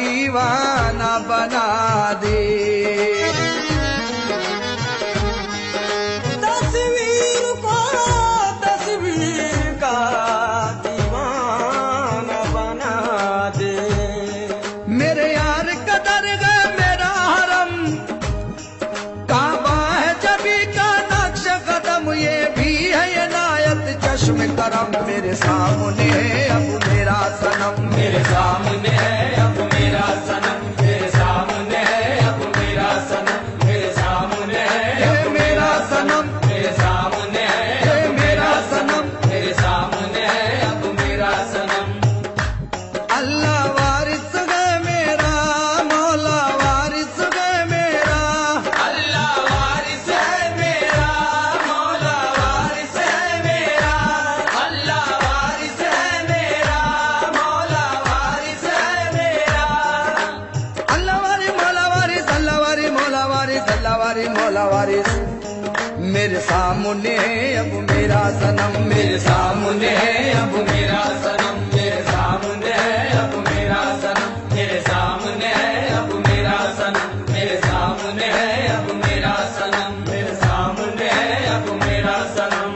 दीवाना बना दे। तस्वीर को तस्वीर का दीवाना बना दे। मेरे यार का दरगाह मेरा हरम, काबा है जबी का नक्श कदम, ये भी है इनायत चश्म करम। मेरे सामने है अब मेरा सनम, मेरे सामने है अब मेरा सनम, मेरे सामने है अब मेरा सनम, मेरे सामने है अब मेरा सनम, मेरे सामने है अब मेरा सनम, मेरे सामने है अब मेरा सनम। अल्लाह वारिस है मेरा, मौला वारिस है मेरा, अल्लाह वारिस है मेरा, मौला वारिस है मेरा, अल्लाह वारिस है मेरा, मौला वारिस है मेरा। अल्लाह वारी मौला वारिस, अल्लाह वारी मौला वारिस, अल्लाह वारी मौला वारिस। मेरे सामने है अब मेरा सनम, मेरे सामने है अब मेरा सनम, मेरे सामने है अब मेरा सनम, मेरे सामने है अब मेरा सनम, मेरे सामने है अब मेरा सनम, मेरे सामने है अब मेरा सनम।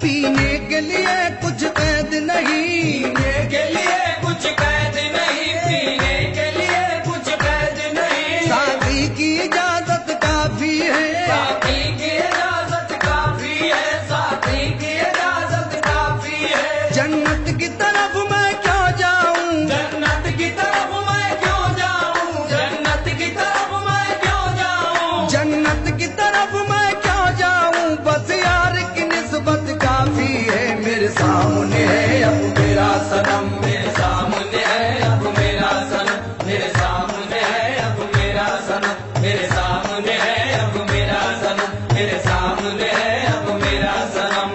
पीने के लिए कुछ कैद नहीं, पीने के लिए कुछ कैद नहीं, पीने के लिए कुछ कैद नहीं, शादी की इजाजत काफी है, शादी की इजाजत काफी है, शादी की इजाजत काफी है। जन्नत की तरफ मैं क्यों जाऊं, जन्नत की तरफ मैं क्यों जाऊं, जन्नत की तरफ मैं क्यों जाऊं, जन्नत की तरफ मैं क्यों जाऊं, बस यार की निस्बत काफी है। मेरे सामने है अब मेरा सनम, मेरे सामने है अब मेरा सनम, मेरे सामने है अब मेरा सनम, मेरे सामने है अब मेरा सनम, मेरे सामने है अब मेरा सनम।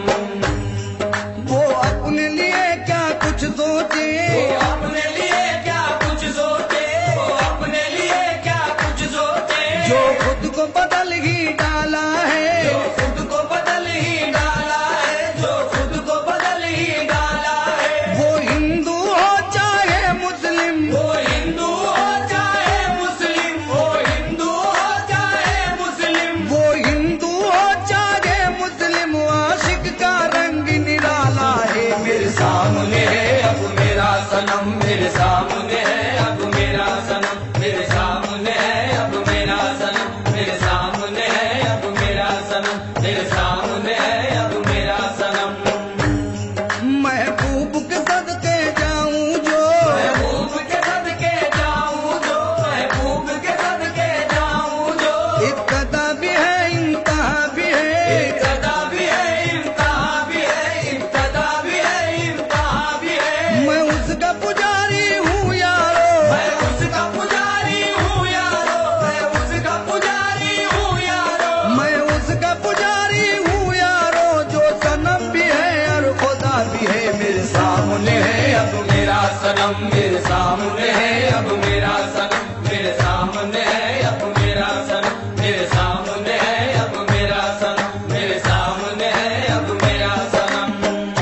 वो अपने लिए क्या कुछ सोचे, वो अपने लिए क्या कुछ सोचे, वो अपने लिए क्या कुछ सोचे, जो खुद को बदल ही डाला है, जो खुद को बदल ही डाला है, जो खुद को बदल ही डाला है। वो हिंदू हो चाहे मुस्लिम, वो हिंदू हो चाहे मुस्लिम, वो हिंदू हो चाहे मुस्लिम, वो हिंदू हो चाहे मुस्लिम, आशिक का रंग निराला है। मेरे सामने है अब मेरा सनम, मेरे सामने है अब मेरा सनम, मेरे सामने है अब मेरा सनम, मेरे सामने है अब मेरा सनम, मेरे सामने है अब मेरा सनम। महबूब के सदके जाऊं जो, महबूब के सदके जाऊं जो, महबूब के सदके जाऊं जो, इब्तदा भी है इंतहा भी है, इब्तदा भी है इम्तिहा भी है, इब्तदा भी है इम्तिहा भी है। मैं उसका पुजारी हूँ यारो, मैं उसका पुजारी हूँ यारो, मैं उसका पुजारी हूँ यारो, मैं उसका पुजारी हूँ यारो, जो सनम भी है और खुदा भी है। मेरे सामने है अब मेरा सनम, मेरे सामने है अब मेरा सनम, मेरे सामने है अब मेरा सनम, मेरे सामने है अब मेरा सनम, मेरे सामने है अब मेरा सनम।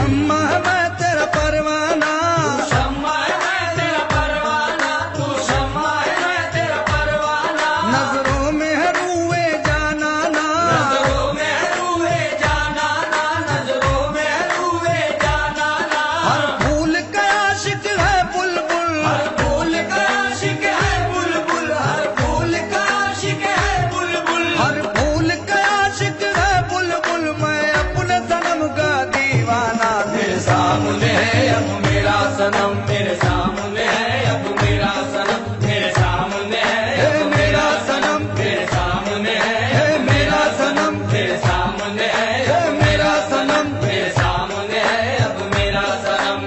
अम्मा मैं तेरा परवाना, तू शम्मा है मैं तेरा परवाना, तू शम्मा है मैं तेरा परवाना, नजरों में है रूए जाना ना, नजरों में है रूहे जाना ना, नजरों में है रूहे जाना ना। हर फूल का आशिक है बुलबुल, हर फूल का आशिक है बुलबुल, हर फूल का आशिक है बुलबुल, हर फूल का आशिक है बुलबुल, मैं अपने सनम का दीवाना। मेरे सामने है अब मेरा सनम, मेरे सामने है अब मेरा सनम, मेरे सामने है अब मेरा सनम, मेरे सामने है मेरा सनम, मेरे सामने है अब मेरा सनम, मेरे सामने है अब मेरा सनम।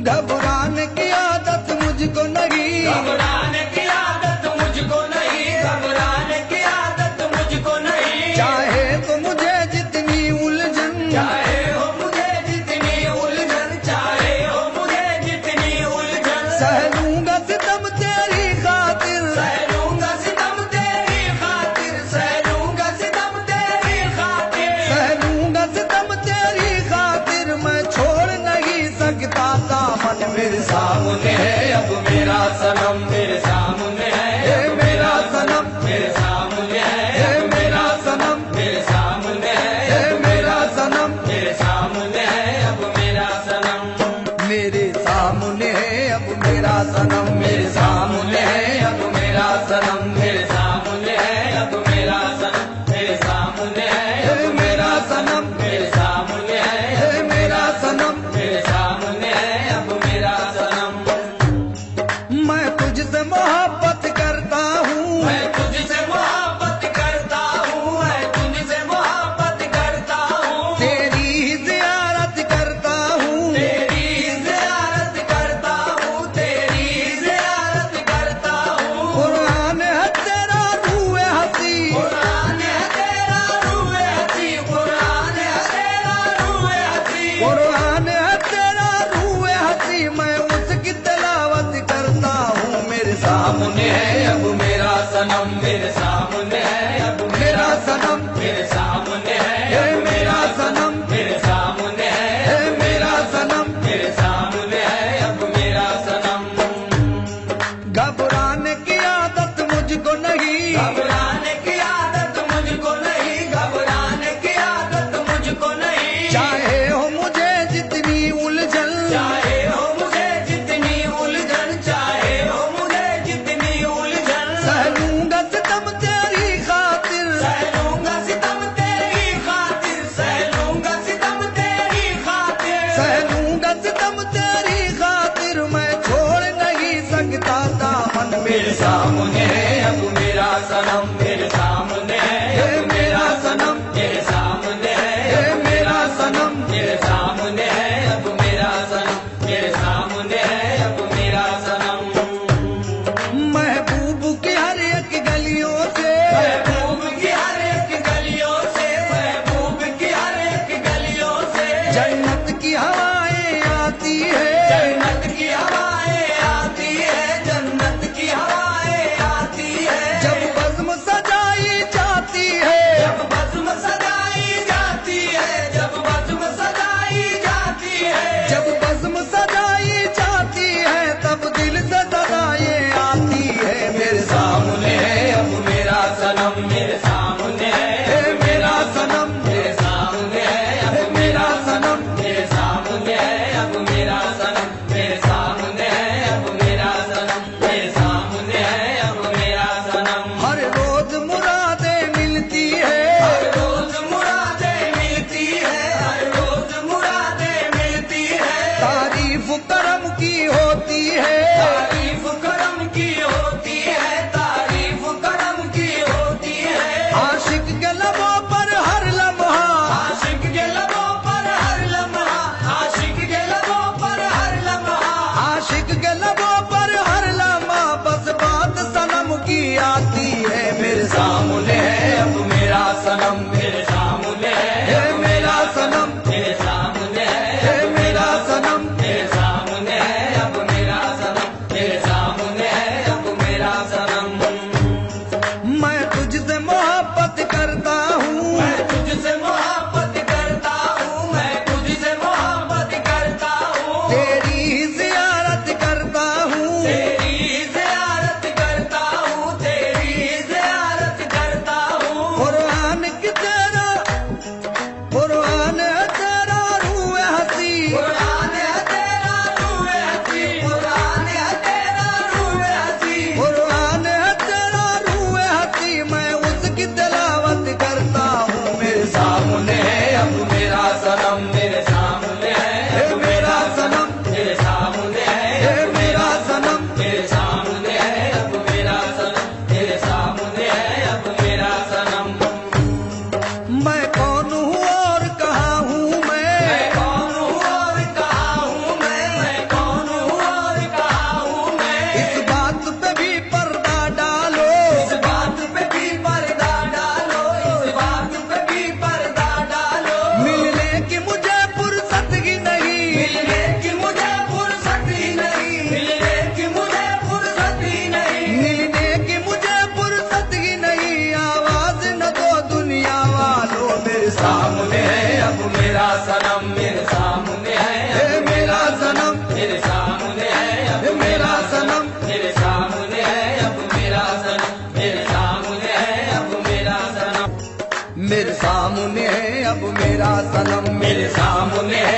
घबराने की आदत मुझको नहीं, घबराने की आदत मुझको नहीं, घबराने की आदत मुझको नहीं, चाहे तो मुझे जितनी उलझन, चाहे हो मुझे जितनी उलझन, चाहे हो मुझे जितनी उलझन, सह लूंगा सितम तेरी खातिर, सह लूंगा सितम तेरी खातिर, सह लूंगा सितम तेरी खातिर, सह लूंगा सितम तेरी खातिर, मैं छोड़ नहीं सकता दामन। मेरे सामने है अब मेरे सामने है अब मेरा सनम, मेरे सामने है अब मेरा सनम, मेरे सामने है अब मेरा सनम, मेरे सामने है मेरा सनम, मेरे सामने है अब मेरा सनम। मैं तुझसे मोहब्बत करता हूँ, मैं तुझसे मोहब्बत करता हूँ, मैं तुझसे मोहब्बत करता हूँ, तेरी ज़ियारत करता हूँ, तेरी ज़ियारत करता हूँ, तेरी ज़ियारत करता हूँ। कुरान है तेरा रूए हंसी, कुरान है तेरा रूए हंसी, कुरान है तेरा रूए हंसी, कुरान है तेरा रूए हंसी। मैं उसकी तिलावत करता हूँ, मेरे सामने है अब मेरा सनम, मेरे सामने है अब मेरा सनम, मेरे सामने है अब मेरा सनम, मेरे सामने है मेरा सनम, मेरे सामने है अब मेरा सनम। घबराने की आदत मुझको नहीं, घबराने की आदत मुझको नहीं, घबराने की आदत मुझको नहीं। चाहे हो मुझे जितनी उलझन, चाहे हो मुझे जितनी उलझन, चाहे हो मुझे जितनी उलझन, सह लूंगा सितम तेरी खातिर, सह लूंगा सितम तेरी खातिर, सह लूंगा सितम तेरी खातिर, सह लूंगा सितम तेरी खातिर। मैं छोड़ नहीं सकता दामन, मेरे सामने है अब मेरा सनम, मेरे सामने है मेरा सनम, मेरे सामने है मेरा सनम, मेरे सामने है अब मेरा सनम, मेरे सामने है अब मेरा सनम। महबूब की हर एक गलियों से, महबूब की हर एक गलियों से, महबूब की हर एक गलियों से जन्नत की हवाएं आती है, जन्नत की हवाएं आती है, जन्नत की हवाएं आती है। जब बज़्म सजाई जाती है, जब बज़्म सजाई जाती है, जब बज़्म सजाई जाती है, जब बज़्म सजाई जाती है, तब दिल से सदाएं आती है। मेरे सामने है अब मेरा सनम, मेरे सामने है मेरा सनम, मेरे सामने है अब मेरा सनम, मेरे सामने है अब मेरा सनम, मेरे सामने है अब मेरा सनम, मेरे सामने है अब मेरा सनम। हर रोज मुरादें मिलती है, हर रोज मुरादें मिलती है, हर रोज मुरादें मिलती है। तारीफ करम की होती है, तारीफ करम की होती है, तारीफ करम की होती है। आशिक के लबों पर हर लम्हा, आशिक के लबों पर हर लम्हा, आशिक के लबों पर हर लम्हा, आशिक के लबों पर हर लम्हा बस बात सनम की आती है। मेरे सामने है अब मेरा सनम, मेरे सामने है मेरा सनम, मेरे सामने है मेरा सनम, मेरे सामने है अब मेरा सनम, मेरे सामने है अब मेरा सनम। मैं तुझसे मोहब्बत करता हूँ, मैं तुझसे मोहब्बत करता हूँ, मैं तुझसे मोहब्बत करता हूँ, तेरी ज़ियारत करता हूँ, तेरी ज़ियारत करता हूँ, तेरी ज़ियारत करता हूँ। कुरान की तेरा, कुरान है तेरा रूए हंसी, कुरान है तेरा रूए हंसी, कुरान है तेरा रूए हंसी, कुरान है तेरा रूए हंसी। मैं उसकी तिलावत करता हूँ, मेरे सामने है अब मेरा सनम, मेरे सामने है मेरा सनम, मेरे सामने है मेरा सनम, मेरे सामने है अब मेरा सनम, मेरे सामने है अब मेरा सनम। मैं कौन हूँ और कहाँ हूँ मैं कौन हूँ और कहाँ हूँ मैं कौन हूँ और कहाँ हूँ मैं। इस बात पे भी पर्दा डालो, इस बात पे भी पर्दा डालो, इस बात पे भी पर्दा डालो। मिलने की मुझे फुर्सत ही नहीं, मिलने की मुझे फुर्सत ही नहीं, मिलने की मुझे फुर्सत ही नहीं, मिलने की मुझे फुर्सत ही नहीं। आवाज न दो दुनिया वालों, मेरे सामने है अब मेरा सनम, मेरे सामने है मेरा सनम, मेरे सामने है अब मेरा सनम, मेरे सामने है अब मेरा सनम, मेरे सामने है अब मेरा सनम, मेरे सामने है अब मेरा सनम, मेरे सामने है